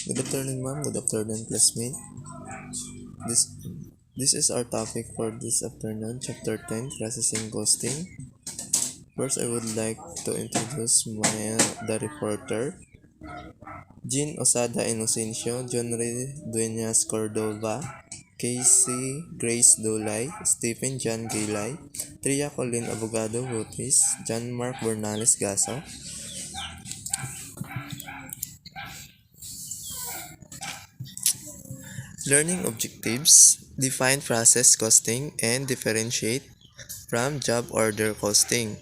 Good afternoon, ma'am. Good afternoon, classmate. This this is our topic for this afternoon, chapter 10, processing ghosting. First, I would like to introduce the reporter, Jean Osada Inocencio, John Ray Dueñas Cordova, Casey Grace Dolay, Stephen John Gaylay, Tria Colin Abogado Rutis, John Mark Bernales Gaso. Learning objectives, define process costing and differentiate from job order costing.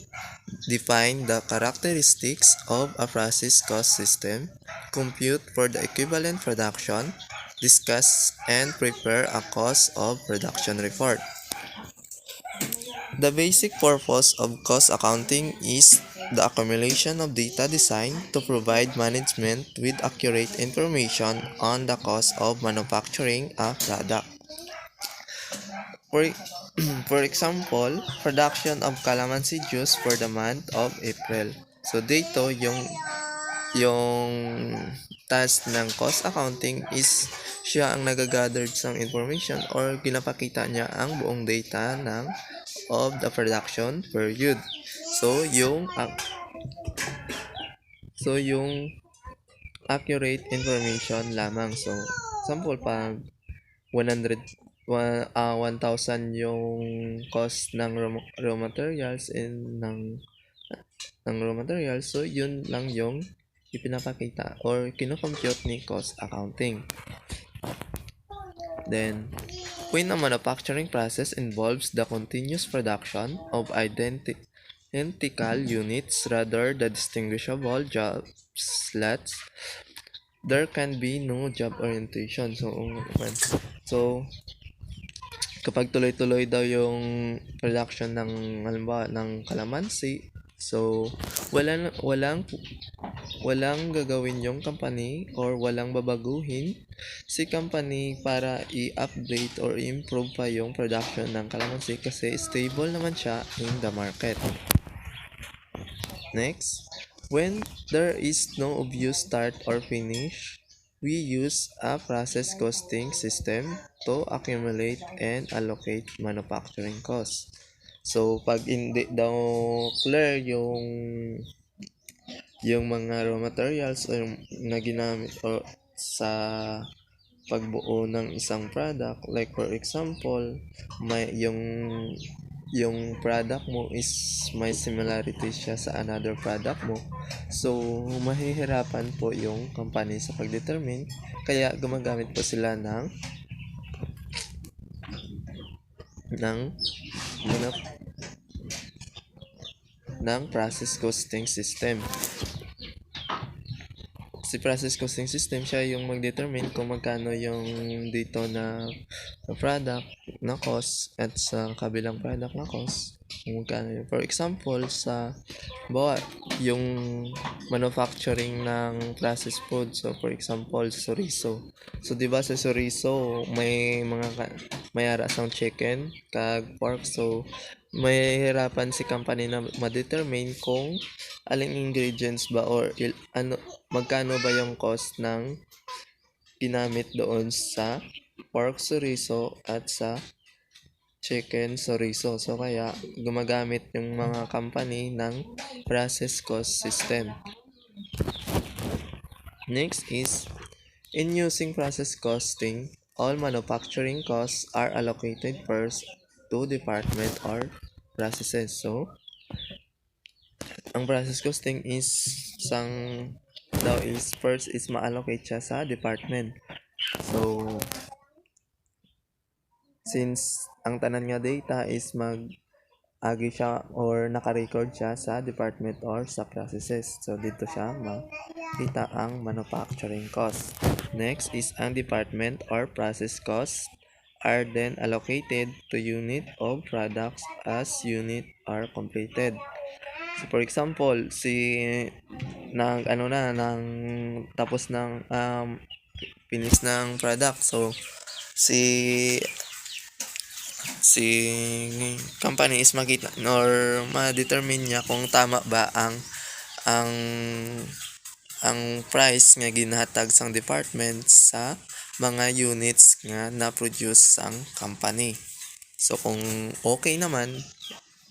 Define the characteristics of a process cost system. Compute for the equivalent production. Discuss and prepare a cost of production report. The basic purpose of cost accounting is the accumulation of data designed to provide management with accurate information on the cost of manufacturing a product. For, for example, production of calamansi juice for the month of April. So dito yung task ng cost accounting is siya ang nagagather ng information or pinapakita niya ang buong data of the production period. So yung accurate information lamang. So sample pag 1,000 yung cost ng raw materials ng raw materials. So yun lang yung ipinapakita or kinocompute ni cost accounting. Then, when a manufacturing process involves the continuous production of identical units rather than distinguishable job slots, there can be no job orientation. So kapag tuloy-tuloy daw yung production ng halimbawa ng kalamansi, so walang gagawin yung company or walang babaguhin si company para i-update or improve pa yung production ng kalamansi kasi stable naman siya in the market. Next, when there is no obvious start or finish, we use a process costing system to accumulate and allocate manufacturing costs. So, pag hindi daw clear yung mga raw materials or na ginamit o sa pagbuo ng isang product, like for example, may yung product mo is may similarity siya sa another product mo. So, mahihirapan po yung company sa pag-determine. Kaya, gumagamit po sila ng process costing system. Si process costing system, siya yung mag-determine kung magkano yung dito na product na cost at sa kabilang product na cost kung magkano yun. For example, yung manufacturing ng processed food. So, for example, chorizo. So, di ba sa chorizo, may ara sang chicken, kag pork. So, may hirapan si company na ma-determine kung aling ingredients ba or magkano ba yung cost ng ginamit doon sa pork chorizo at sa chicken chorizo. So kaya gumagamit yung mga company ng process cost system. Next is, in using process costing, all manufacturing costs are allocated first to department or processes. So, ang process costing is first is ma-allocate siya sa department. So, since ang tanan nga data is agi siya or naka-record siya sa department or sa processes. So, dito siya makita ang manufacturing cost. Next is ang department or process costs are then allocated to unit of products as unit are completed. So, for example, tapos ng finish ng product. So, si company is makita or ma-determine niya kung tama ba ang ang price nga ginhatag sang department sa mga units nga na-produce sang company. So kung okay naman,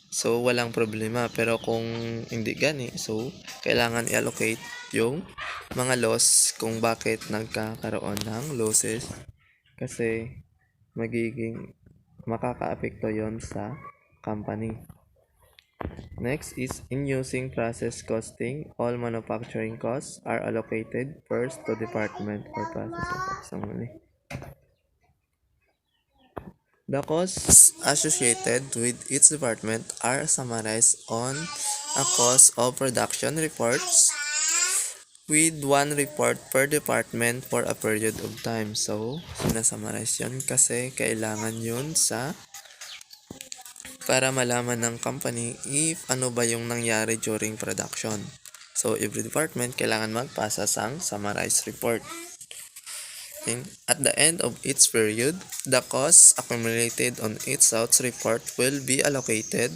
so walang problema. Pero kung hindi gani, so kailangan i-allocate yung mga loss kung bakit nagkakaroon ng losses kasi magiging makakaapekto yon sa company. Next is in using process costing, all manufacturing costs are allocated first to department for process only. The costs associated with each department are summarized on a cost of production reports with one report per department for a period of time. So, sinasummarize yun kasi kailangan yun para malaman ng company if ano ba yung nangyari during production. So, every department kailangan magpasa sang summarized report. And at the end of each period, the costs accumulated on each such report will be allocated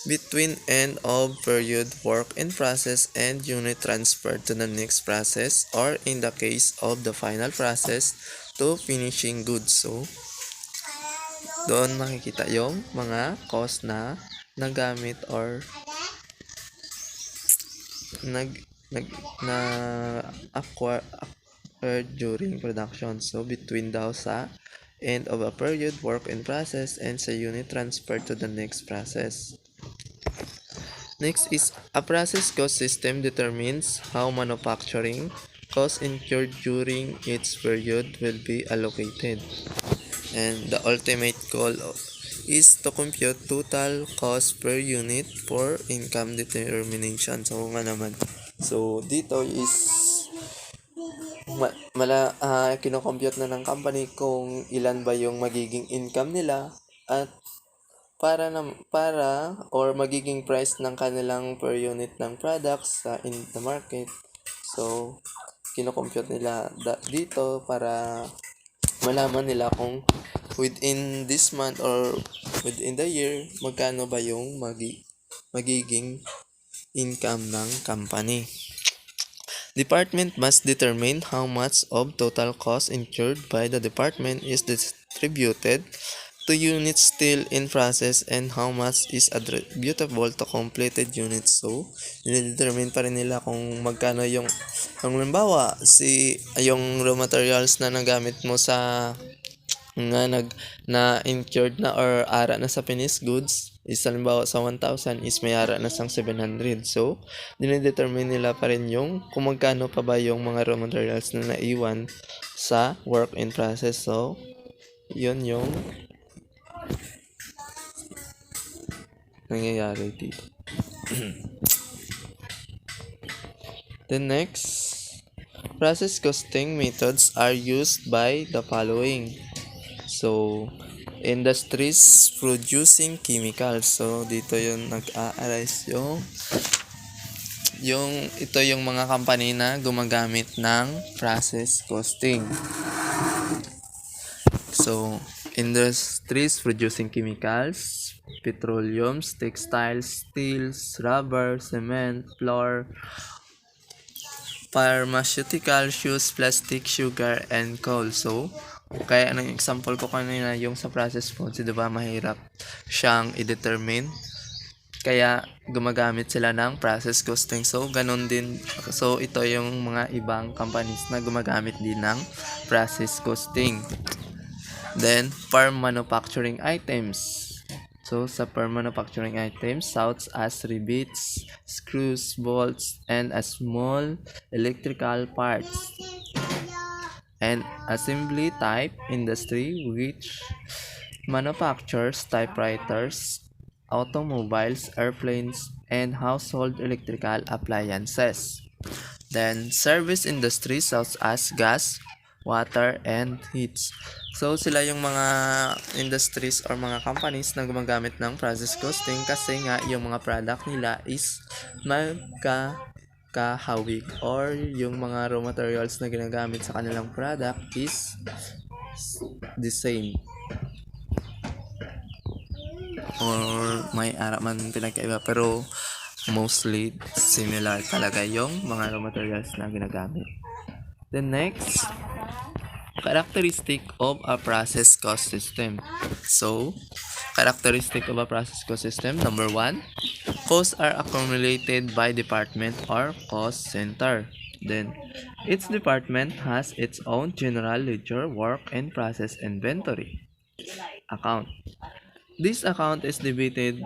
between end of period work in process and unit transferred to the next process, or in the case of the final process, to finishing goods. So, doon makikita yung mga cost na nagamit or na acquired during production. So, between daw sa end of a period work in process and sa unit transferred to the next process. Next is a process cost system determines how manufacturing costs incurred during each period will be allocated. And the ultimate goal is to compute total cost per unit for income determination. So, nga naman. So, dito is kinocompute na ng company kung ilan ba yung magiging income nila at para or magiging price ng kanilang per unit ng products in the market. So, kinocompute nila dito para malaman nila kung within this month or within the year, magkano ba yung magiging income ng company. Department must determine how much of total cost incurred by the department is distributed to units still in process and how much is attributable to completed units. So, nilidetermine pa rin nila kung magkano yung halimbawa, yung raw materials na nagamit mo sa na incurred na or ara na sa finished goods is halimbawa sa 1,000 is may ara na sang 700. So, dinidetermine nila pa rin yung kung magkano pa ba yung mga raw materials na naiwan sa work in process. So, yun yung nangyayari dito. The next, process costing methods are used by the following. So, industries producing chemicals. So, dito yung nag-a-arise ito yung mga company na gumagamit ng process costing. So, industries producing chemicals, petroleums, textiles, steels, rubber, cement, flour, pharmaceutical, shoes, plastic, sugar, and coal. So, kaya anong example ko kanina yung sa process foods, diba mahirap siyang i-determine. Kaya gumagamit sila ng process costing. So, ganun din. So, ito yung mga ibang companies na gumagamit din ng process costing. Then, per manufacturing items. So, sa per manufacturing items, such as rivets, screws, bolts, and a small electrical parts. And assembly type industry, which manufactures typewriters, automobiles, airplanes, and household electrical appliances. Then, service industry such as gas, water, and heat. So, sila yung mga industries or mga companies na gumagamit ng process costing kasi nga yung mga product nila is magkakahawig or yung mga raw materials na ginagamit sa kanilang product is the same. Or may ara man pinagkaiba pero mostly similar talaga yung mga raw materials na ginagamit. The next, characteristic of a process cost system. So, characteristic of a process cost system, number one, costs are accumulated by department or cost center. Then, each department has its own general ledger, work, and process inventory account. This account is debited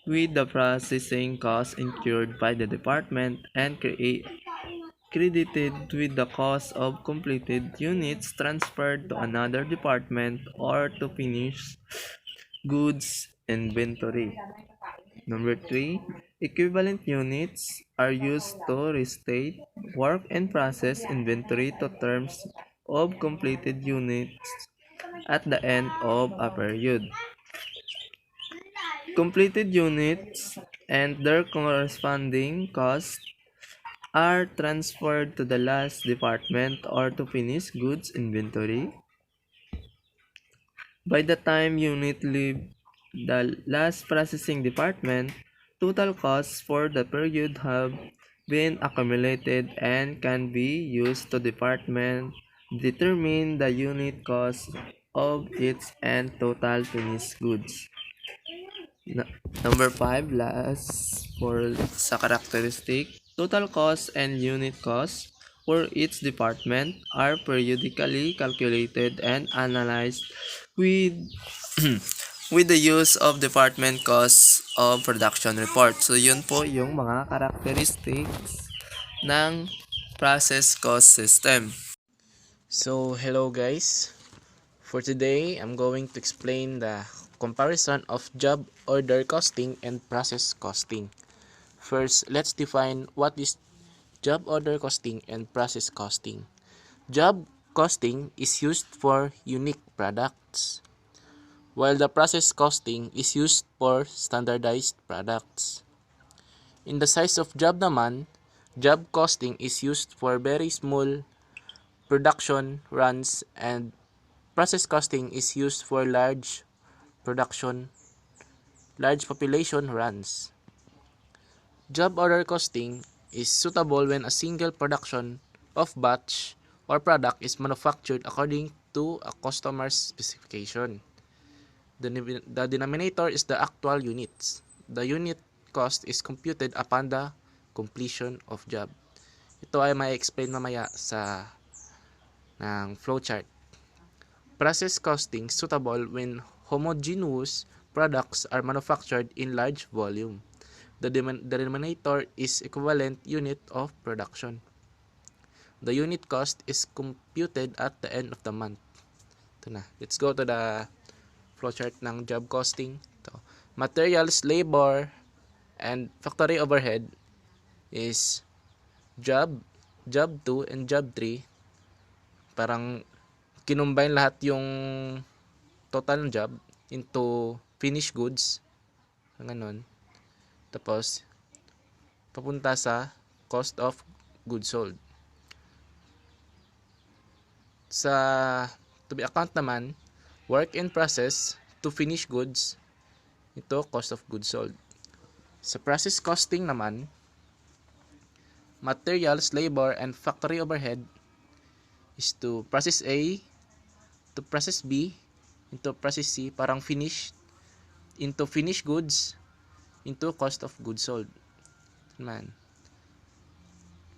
with the processing costs incurred by the department and credited with the cost of completed units transferred to another department or to finished goods inventory. Number 3, equivalent units are used to restate work and process inventory to terms of completed units at the end of a period. Completed units and their corresponding costs are transferred to the last department or to finished goods inventory. By the time unit leave the last processing department, total costs for the period have been accumulated and can be used to department determine the unit cost of its and total finished goods. Na- Number 5, last for sa characteristic, total cost and unit cost for each department are periodically calculated and analyzed with with the use of department costs of production report. So yun po yung mga characteristics ng process cost system. So, hello guys. For today, I'm going to explain the comparison of job order costing and process costing. First, let's define what is job order costing and process costing. Job costing is used for unique products, while the process costing is used for standardized products. In the size of job naman, job costing is used for very small production runs and process costing is used for large population runs. Job order costing is suitable when a single production of batch or product is manufactured according to a customer's specification. The denominator is the actual units. The unit cost is computed upon the completion of job. Ito ay may explain mamaya sa ng flowchart. Process costing suitable when homogeneous products are manufactured in large volume. The denominator is equivalent unit of production. The unit cost is computed at the end of the month. Ito na. Let's go to the flowchart ng job costing. Ito. Materials, labor, and factory overhead is job 2, and job 3. Parang kinumbine lahat yung total ng job into finished goods. Ganun. Tapos, papunta sa cost of goods sold. Sa to be account naman, work in process to finished goods, ito cost of goods sold. Sa process costing naman, materials, labor, and factory overhead is to process A, to process B, into process C, parang finished, into finished goods, into cost of goods sold. Man.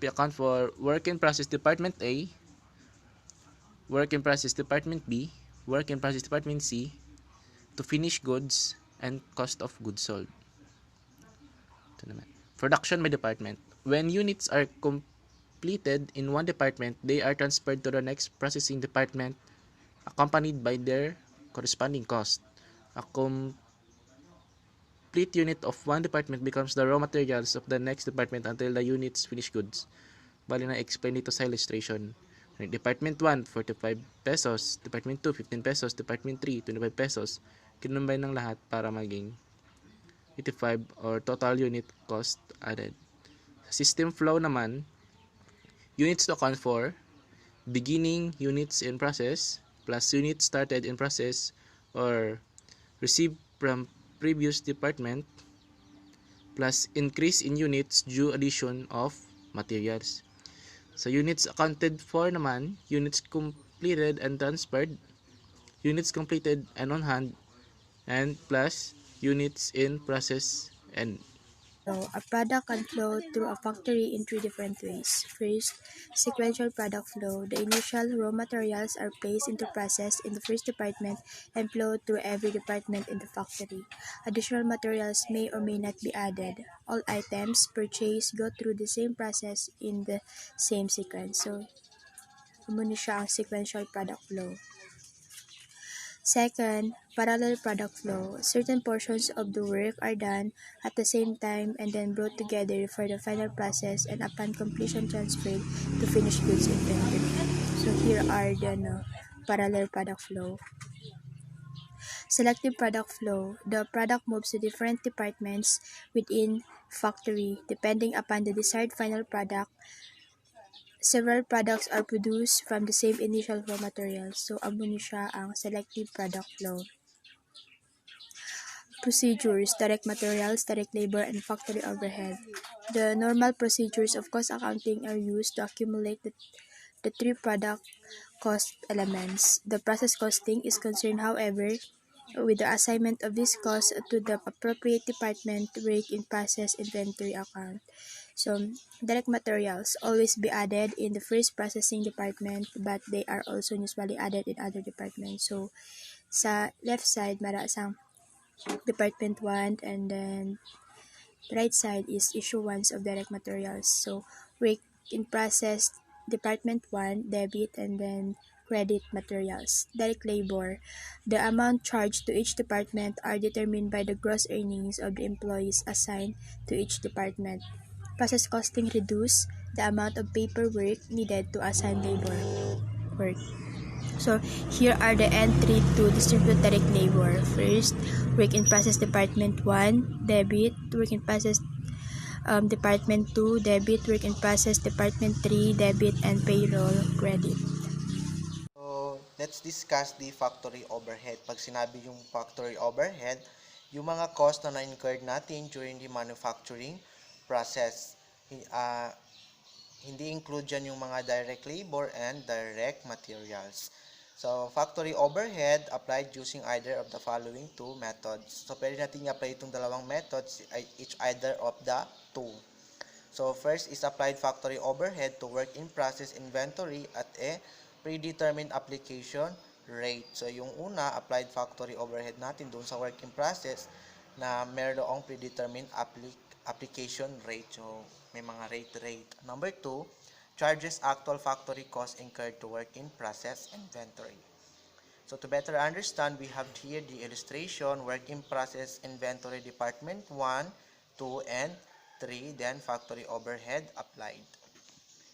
We account for work in process department A, work in process department B, work in process department C, to finished goods, and cost of goods sold. Ito naman. Production by department. When units are completed in one department, they are transferred to the next processing department accompanied by their corresponding cost. A complete unit of one department becomes the raw materials of the next department until the unit's finished goods. Bali na explain dito sa illustration. Department 1, 45 pesos. Department 2, 15 pesos. Department 3, 25 pesos. Kinumbine ng lahat para maging 85 or total unit cost added. Sa system flow naman, units to account for, beginning units in process, plus units started in process or received from previous department, plus increase in units due addition of materials. Sa units accounted for naman, units completed and transferred, units completed and on hand, and plus units in process and So, a product can flow through a factory in three different ways. First, sequential product flow. The initial raw materials are placed into process in the first department and flow through every department in the factory. Additional materials may or may not be added. All items purchased go through the same process in the same sequence. So, muna siya ang sequential product flow. Second, parallel product flow. Certain portions of the work are done at the same time and then brought together for the final process and upon completion transferred to finished goods inventory. So here are the parallel product flow. Selective product flow. The product moves to different departments within factory depending upon the desired final product. Several products are produced from the same initial raw materials. So, amo ni siya ang selective product flow. Procedures, direct materials, direct labor, and factory overhead. The normal procedures of cost accounting are used to accumulate the three product cost elements. The process costing is concerned, however, with the assignment of this cost to the appropriate department work in process inventory account. So, direct materials always be added in the first processing department, but they are also usually added in other departments. So, sa left side, mara sang department 1, and then the right side is issuance of direct materials. So, work in process department 1, debit, and then credit materials. Direct labor. The amount charged to each department are determined by the gross earnings of the employees assigned to each department. Process costing reduce the amount of paperwork needed to assign labor work. So, here are the entry to distribute direct labor. First, work in process department 1, debit, work in process department 2, debit, work in process department 3, debit, and payroll, credit. So, let's discuss the factory overhead. Pag sinabi yung factory overhead, yung mga cost na na-incurred natin during the manufacturing process. Hindi include dyan yung mga direct labor and direct materials. So, factory overhead applied using either of the following two methods. So, pwede natin i-apply itong dalawang methods, each either of the two. So, first is applied factory overhead to work in process inventory at a predetermined application rate. So, yung una, applied factory overhead natin doon sa work in process na mayroong predetermined application rate. So, may mga rate. Number 2, charges actual factory cost incurred to work in process inventory. So, to better understand, we have here the illustration, work in process inventory department 1, 2, and 3, then factory overhead applied.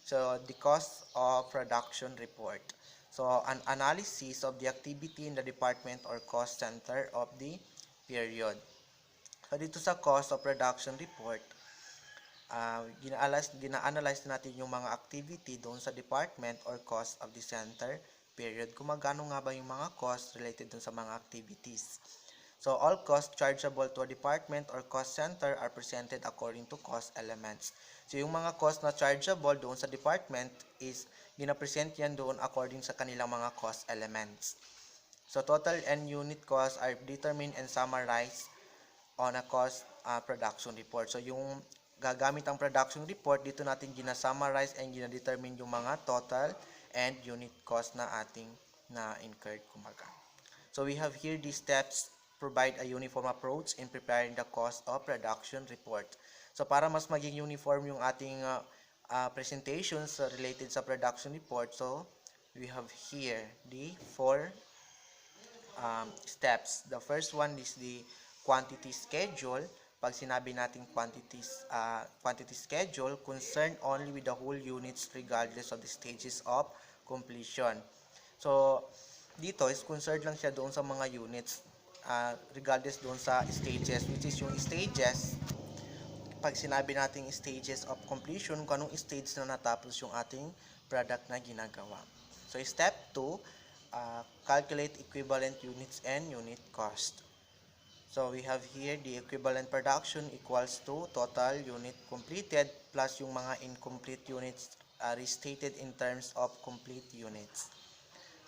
So, the cost of production report. So, an analysis of the activity in the department or cost center of the period. So, dito sa cost of production report, gina-analyze natin yung mga activity doon sa department or cost of the center period. Kung magkano nga ba yung mga cost related doon sa mga activities. So, all costs chargeable to a department or cost center are presented according to cost elements. So, yung mga cost na chargeable doon sa department is gina-present yan doon according sa kanilang mga cost elements. So, total and unit costs are determined and summarized on a cost production report. So, yung gagamit ang production report, dito natin gina-summarize and gina-determine yung mga total and unit cost na ating na-incurred kumaga. So, we have here these steps provide a uniform approach in preparing the cost of production report. So, para mas maging uniform yung ating presentations related sa production report, so, we have here the 4 steps. The first one is the quantity schedule. Pag sinabi natin quantity schedule, concerned only with the whole units regardless of the stages of completion. So, dito is concerned lang siya doon sa mga units regardless doon sa stages, which is yung stages. Pag sinabi natin stages of completion, kung anong stage na natapos yung ating product na ginagawa. So, step 2, calculate equivalent units and unit cost. So we have here the equivalent production equals to total unit completed plus yung mga incomplete units restated in terms of complete units.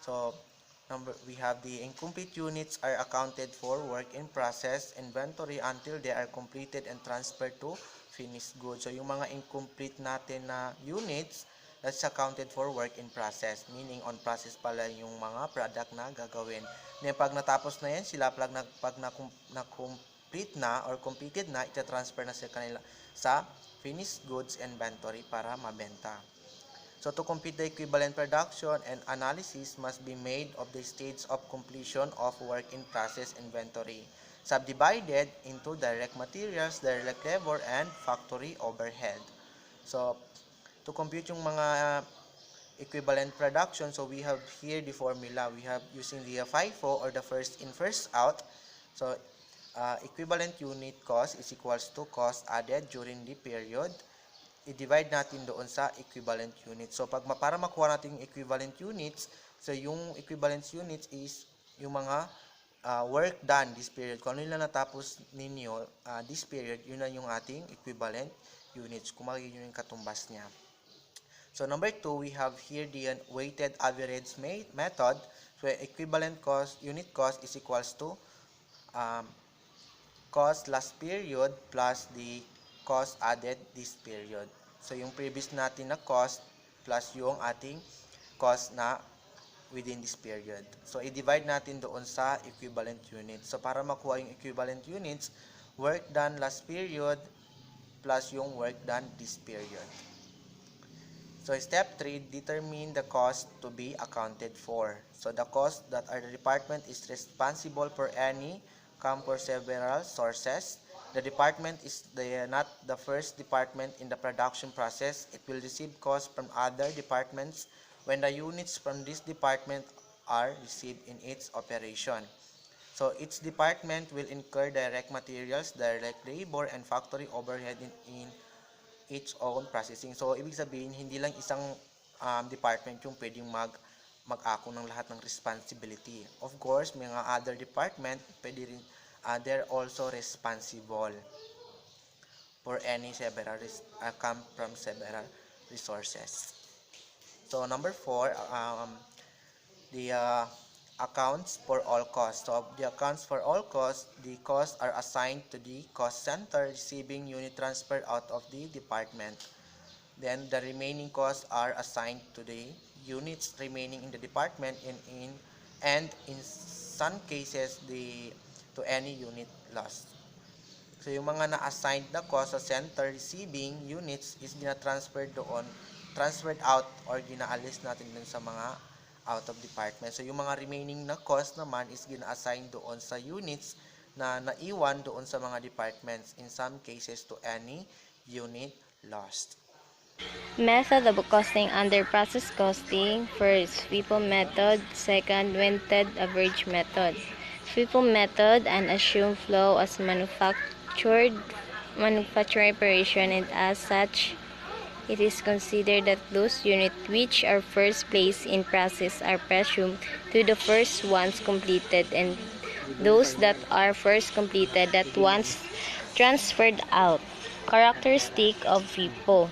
So we have the incomplete units are accounted for work in process inventory until they are completed and transferred to finished goods. So yung mga incomplete natin na units, that's accounted for work in process, meaning on process pala yung mga product na gagawin. Then pag natapos na yan sila, pag na-complete na or completed na, ita-transfer na sa kanila sa finished goods inventory para mabenta. So to complete the equivalent production, and analysis must be made of the stage of completion of work in process inventory, subdivided into direct materials, direct labor, and factory overhead. So to compute yung mga equivalent production, so we have here the formula. We have using the FIFO or the first in first out. So equivalent unit cost is equals to cost added during the period. I-divide natin doon sa equivalent units. So para makuha natin yung equivalent units, so yung equivalent units is yung mga work done this period. Kung ano yung natapos ninyo this period, yun na yung ating equivalent units. Kung makikita yun yung katumbas niya. So number 2, we have here the weighted average method. So equivalent cost, unit cost is equals to cost last period plus the cost added this period. So yung previous natin na cost plus yung ating cost na within this period. So i-divide natin doon sa equivalent units. So para makuha yung equivalent units, work done last period plus yung work done this period. So step 3, determine the cost to be accounted for. So the cost that our department is responsible for any come for several sources. The department is not the first department in the production process. It will receive costs from other departments when the units from this department are received in its operation. So each department will incur direct materials, direct labor, and factory overhead in its own processing. So ibig sabihin, hindi lang isang department yung pwedeng mag-ako ng lahat ng responsibility. Of course, mga other department, pwede rin they're also responsible for any several come from several resources. So number 4, the accounts for all costs. So the accounts for all costs, the costs are assigned to the cost center receiving unit transfer out of the department. Then the remaining costs are assigned to the units remaining in the department and in some cases to any unit lost. So yung mga na-assigned na cost sa center receiving units is transferred out or ginaalis natin dun sa mga out of department. So yung mga remaining na cost naman is gina-assign doon sa units na naiwan doon sa mga departments, in some cases to any unit lost. Method of costing under process costing. First, FIFO method. Second, weighted average method. FIFO method, an assumed flow as manufacturing operation, and as such, it is considered that those units which are first placed in process are presumed to the first ones completed, and those that are first completed that once transferred out. Characteristic of FIFO.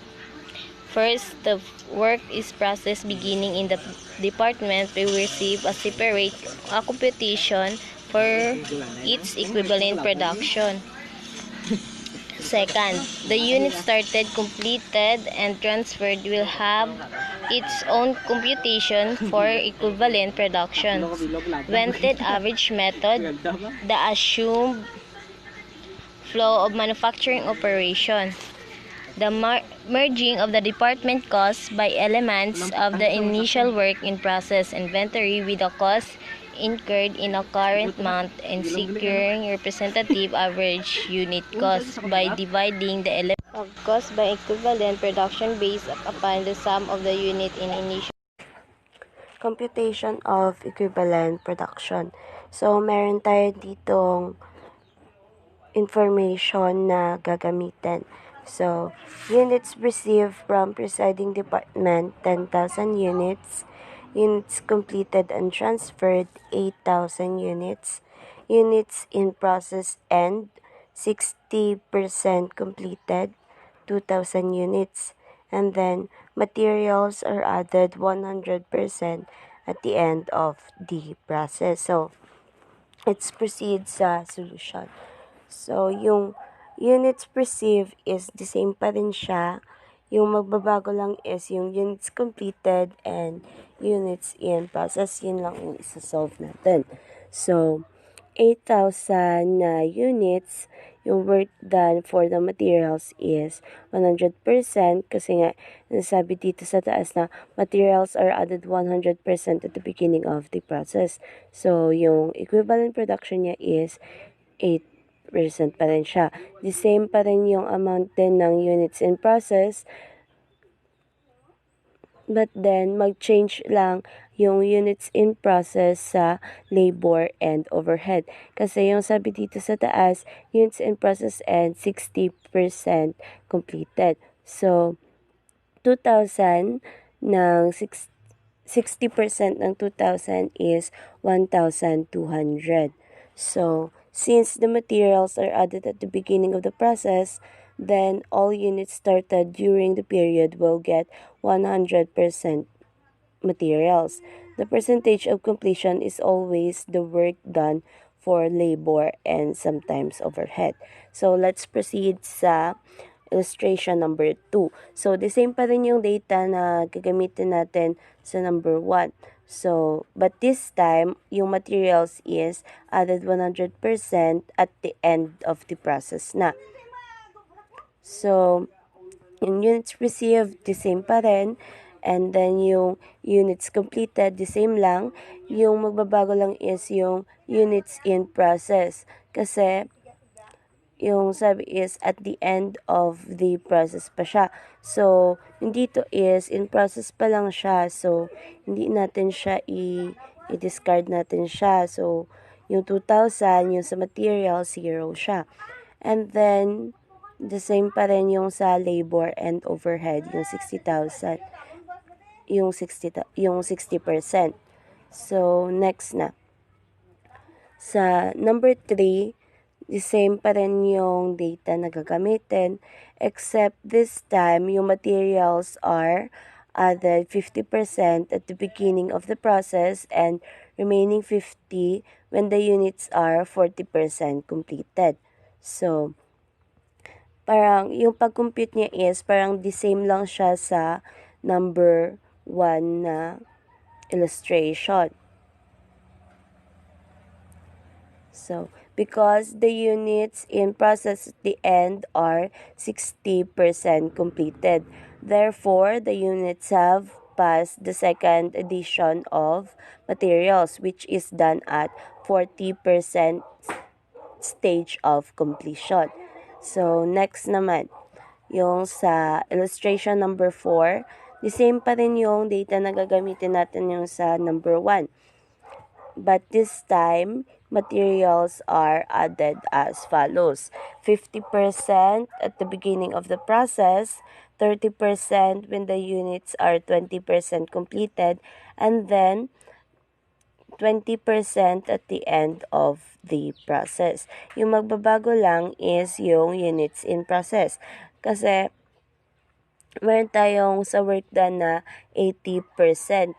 First, the work is processed beginning in the department. We receive a separate computation for its equivalent production. Second, the unit started, completed, and transferred will have its own computation for equivalent production. Weighted average method, the assumed flow of manufacturing operation. The merging of the department costs by elements of the initial work in process inventory with the cost incurred in a current month, and securing representative average unit cost by dividing the element of cost by equivalent production based upon the sum of the unit in initial computation of equivalent production. So, meron tayo ditong information na gagamitin. So, units received from presiding department, 10,000 units. Units completed and transferred, 8,000 units. units in process and 60% completed, 2,000 units. And then materials are added 100% at the end of the process. So, let's proceed sa solution. So, yung units perceived is the same pa rin siya. Yung magbabago lang is yung units completed and units in process. Yun lang yung isa-solve natin. So, 8,000 na units, yung work done for the materials is 100% kasi nga nasabi dito sa taas na materials are added 100% at the beginning of the process. So, yung equivalent production niya is 8% pa rin siya. The same pa rin yung amount din ng units in process, but then mag-change lang yung units in process sa labor and overhead. Kasi yung sabi dito sa taas, units in process and 60% completed. So, 2,000 ng 60% ng 2,000 is 1,200. So, since the materials are added at the beginning of the process, then all units started during the period will get 100% materials. The percentage of completion is always the work done for labor and sometimes overhead. So, let's proceed sa illustration number 2. So, the same pa rin yung data na gagamitin natin sa number 1. So, but this time, yung materials is added 100% at the end of the process na. So, yung units received, the same pa rin. And then, yung units completed, the same lang. Yung magbabago lang is yung units in process. Kasi, yung sabi is at the end of the process pa siya. So, yung dito is in process pa lang siya. So, hindi natin siya i-discard natin siya. So, yung 2,000, yung sa material, 0 siya. And then, the same pa rin yung sa labor and overhead, yung 60,000, yung 60%. So, next na. Sa number 3, the same pa rin yung data na gagamitin, except this time, yung materials are added 50% at the beginning of the process and remaining 50 when the units are 40% completed. So, parang yung pag-compute niya is parang the same lang siya sa number 1 na illustration. So, because the units in process at the end are 60% completed, therefore, the units have passed the second edition of materials, which is done at 40% stage of completion. So, next naman, yung sa illustration number 4, the same pa rin yung data na gagamitin natin yung sa number 1. But this time, materials are added as follows. 50% at the beginning of the process, 30% when the units are 20% completed, and then 20% at the end of the process. Yung magbabago lang is yung units in process. Kasi meron tayong sa work done na 80%.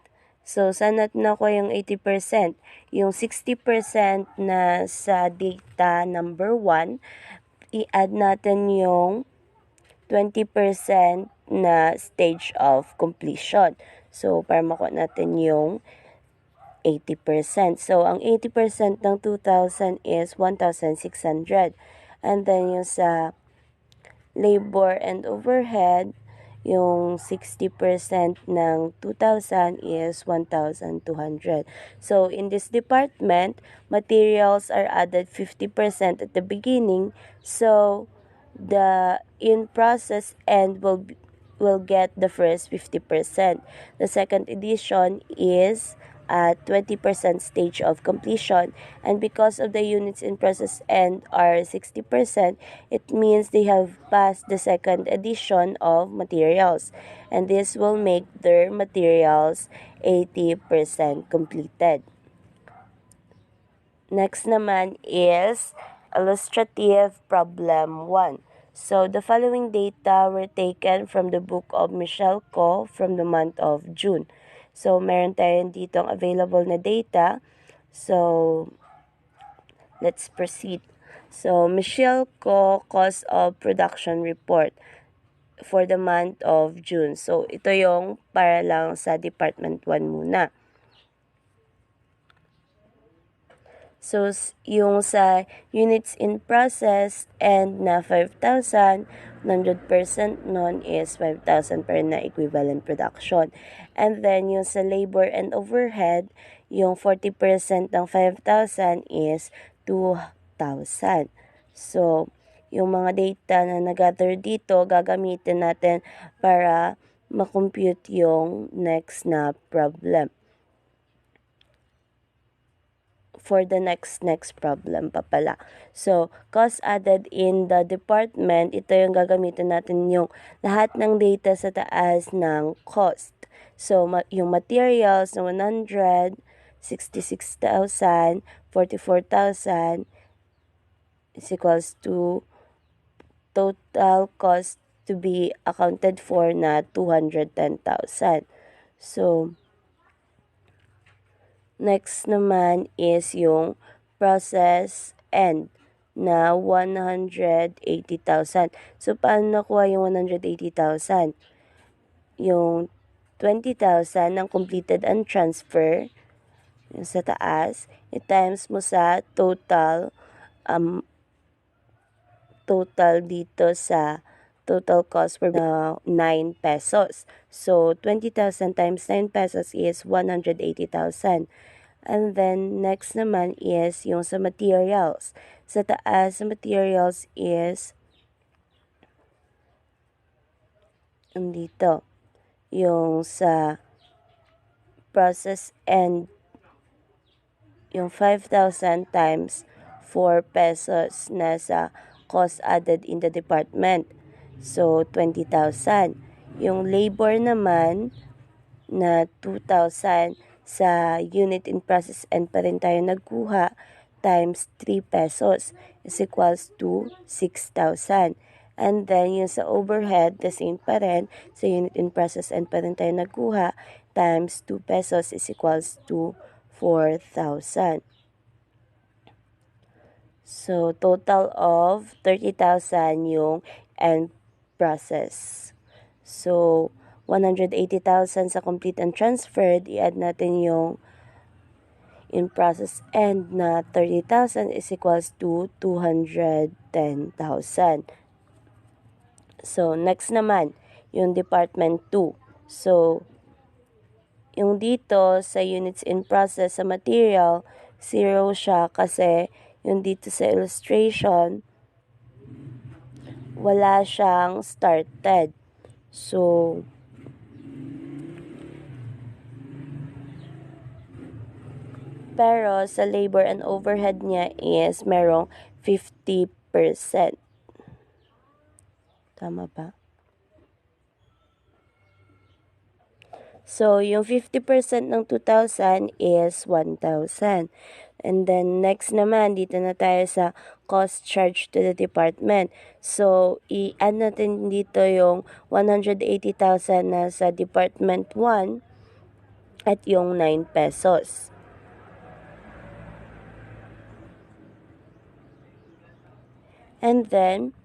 So, saan natin nakuha yung 80%? Yung 60% na sa data number 1, i-add natin yung 20% na stage of completion. So, para makuha natin yung 80%. So, ang 80% ng 2,000 is 1,600. And then, yung sa labor and overhead, yung 60% ng 2,000 is 1,200. So, in this department, materials are added 50% at the beginning. So, the in-process end will get the first 50%. The second edition is at 20% stage of completion, and because of the units in process end are 60%, it means they have passed the second edition of materials, and this will make their materials 80% completed. Next naman is illustrative problem 1. So, the following data were taken from the book of Michelle Ko from the month of June. So, meron tayong ditong available na data. So, let's proceed. So, Michelle Ko cost of production report for the month of June. So, ito yung para lang sa Department 1 muna. So, yung sa units in process and na 5,000, 100% nun is 5,000 per na equivalent production. And then, yung sa labor and overhead, yung 40% ng 5,000 is 2,000. So, yung mga data na nag-gather dito, gagamitin natin para makompute yung next na problem. For the next problem pa pala. So, cost added in the department, ito yung gagamitin natin yung lahat ng data sa taas ng cost. So, yung materials na 100, 66,000, 44,000 is equals to total cost to be accounted for na 210,000. So, next naman is yung process end na 180,000. So, paano nakuha yung 180,000? Yung 20,000 ng completed and transfer, yung sa taas, i-times mo sa total dito sa total cost for 9 pesos. So, 20,000 times 9 pesos is 180,000. And then, next naman is yung sa materials. Sa taas, sa materials is dito. Yung sa process and yung 5,000 times 4 pesos na sa cost added in the department. So, 20,000. Yung labor naman na 2,000 sa unit in process and pa rin tayo nagkuha times 3 pesos is equals to 6,000. And then, yung sa overhead, the same pa rin. Sa unit in process and pa rin tayo nagkuha times 2 pesos is equals to 4,000. So, total of 30,000 yung end process. So, 180,000 sa complete and transferred, i-add natin yung in process end na 30,000 is equals to 210,000. So, next naman, yung department 2. So, yung dito sa units in process sa material, 0 siya kasi yung dito sa illustration, wala siyang started. So, pero sa labor and overhead niya is merong 50%. Tama ba? So, yung 50% ng 2,000 is 1,000. And then, next naman, dito na tayo sa cost charge to the department. So, i-add natin dito yung 180,000 na sa Department 1 at yung 9 pesos. And then,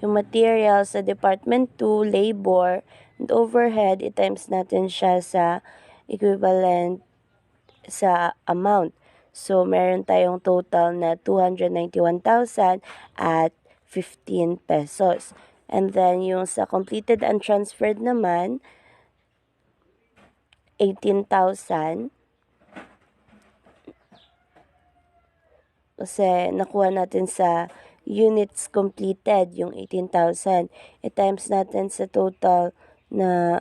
yung materials sa Department 2, labor, and overhead, i-times natin siya sa equivalent sa amount. So, meron tayong total na 291,000 at 15 pesos. And then, yung sa completed and transferred naman, 18,000. Kasi nakuha natin sa units completed yung 18,000. I-times natin sa total na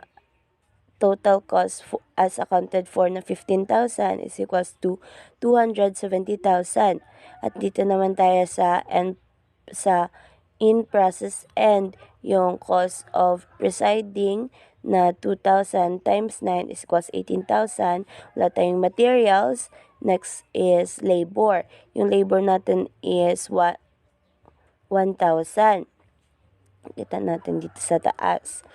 total cost as accounted for na 15,000 is equals to 270,000. At dito naman tayo sa in process end, yung cost of presiding na 2,000 times 9 is equals 18,000. Wala tayong materials. Next is labor. Yung labor natin is 1,000. Kita natin dito sa taas.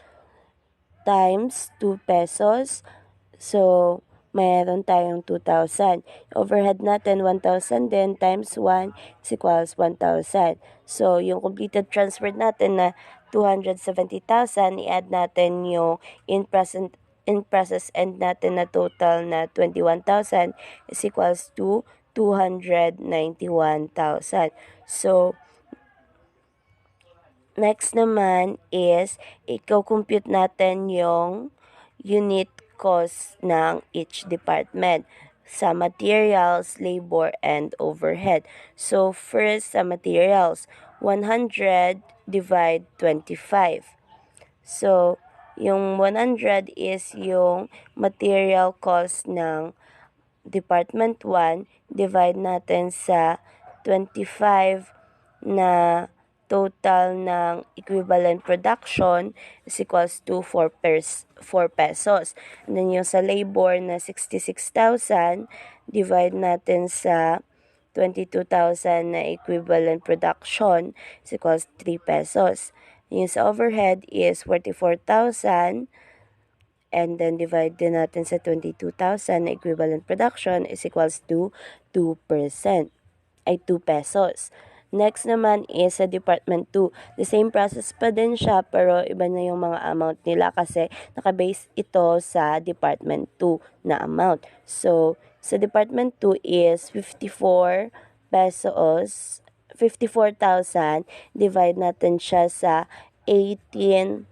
Times 2 pesos. So, mayroon tayong 2,000. Overhead natin, 1,000 din times 1 is equals 1,000. So, yung completed transfer natin na 270,000, i-add natin yung in-process end natin na total na 21,000 is equals to 291,000. So, next naman is, i-compute natin yung unit cost ng each department sa materials, labor, and overhead. So, first sa materials, 100 divide 25. So, yung 100 is yung material cost ng Department 1, divide natin sa 25 na total ng equivalent production is equals to 4 pesos. And then yung sa labor na 66,000, divide natin sa 22,000 na equivalent production is equals 3 pesos. Yung sa overhead is 44,000, and then divide din natin sa 22,000 na equivalent production is equals to 2 pesos. Next naman is sa Department 2. The same process pa din siya, pero iba na yung mga amount nila kasi nakabase ito sa Department 2 na amount. So, sa Department 2 is 54 pesos, 54,000, divide natin siya sa 18,000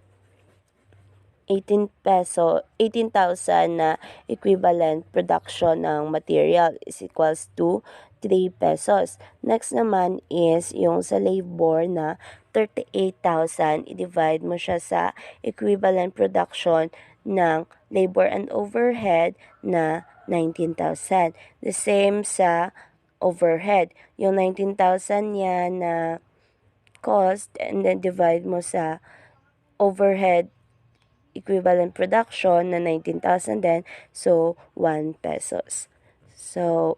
na equivalent production ng material is equals to 3 pesos. Next naman is yung sa labor na 38,000, i-divide mo siya sa equivalent production ng labor and overhead na 19,000. The same sa overhead. Yung 19,000 niya na cost, and then divide mo sa overhead equivalent production na 19,000 din, so 1 pesos. So,